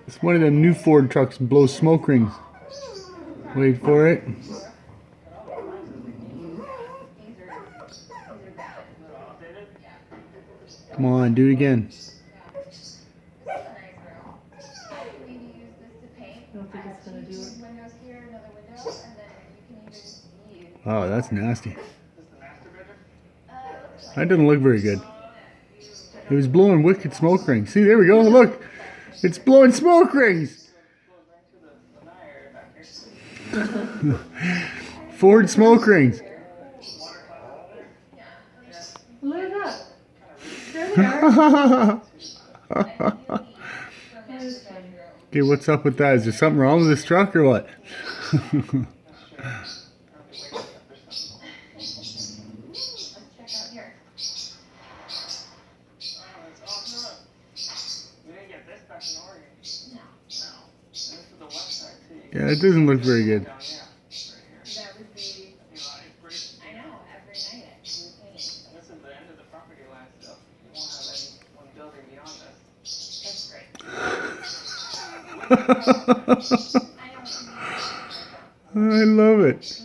It's one of them new Ford trucks blows smoke rings. Wait for it. Come on, do it again. Oh, that's nasty. That doesn't look very good. It was blowing wicked smoke rings. See, there we go. Look, it's blowing smoke rings. Ford smoke rings. Look up. There they are. Okay, what's up with that? Is there something wrong with this truck or what? Yeah, it doesn't look very good. I love it.